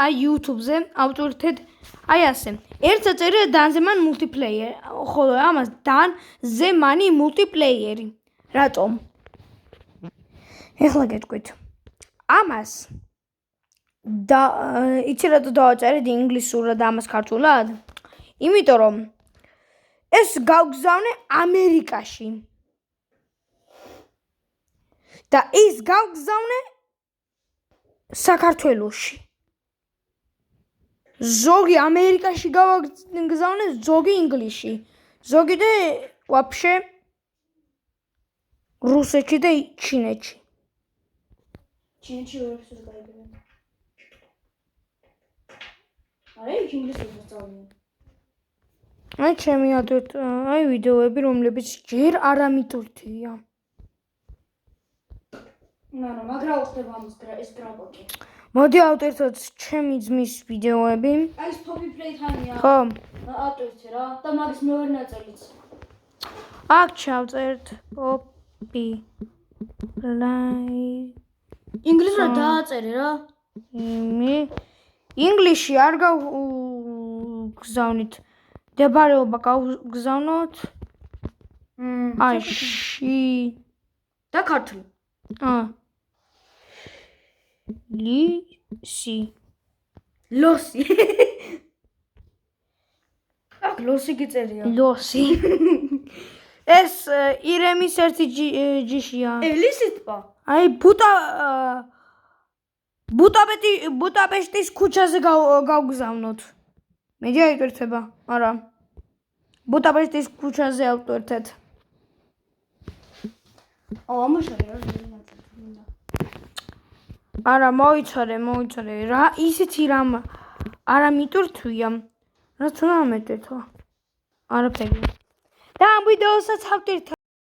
აი YouTube-ზე ავტორთეთ აი ასე. ერთ საწერია დანზე მან მულტიპლეიერი, ხოლო ამას დანზე მანი მულტიპლეიერი. რატომ? ეხლა გეტყვით. ამას და იცი რატო დავაწერეთ ინგლისურად და ამას ქართულად? იმიტომ რომ ეს გავგზავნე ამერიკაში. და ის გავგზავნე საქართველოში. ზოგი ამერიკაში გავგზავნე, ზოგი ინგლისში. ზოგი და ვაფშე რუსეთში და ჩინეთში. ჩინეთში ვერაფერს გაიგებენ. არა, ინგლისურად სწავლობენ. აი ჩემი აი ვიდეოები, რომლებიც ჯერ არ ამიტვირთია. მაგრამ უხდება ამის ეს გრაფიკი. მოდი ავტირთოთ ჩემი ძმის ვიდეოები. აი ეს Poppy Playtime-ია. ხო. ავტირთე რა და მაგის მეორე ნაწილიც. აქ ჩავწერთ Poppy Play. ინგლისურად დააწერე რა. ინგლისში არ გავგზავნით. დებარეობა გავგზავნოთ. აი და ქართული. ლოსი. აქ ლოსი გიწერია. ლოსი. ეს ირემის ერთი ჯიშია. ელისი ტბა. აი ბუტაპეშტის ქუჩაზე გავგზავნოთ. მედი აიტვირთება, არა. ბუტაპეშტის ქუჩაზე ავტვირთეთ. ამაშია რა. არა, მოიცარე. რა ისეთი რამ არ ამიტვირთვია. რაც უნდა ამეტეთო. არაფერი. და ამ ვიდეოსაც ავტვირთე.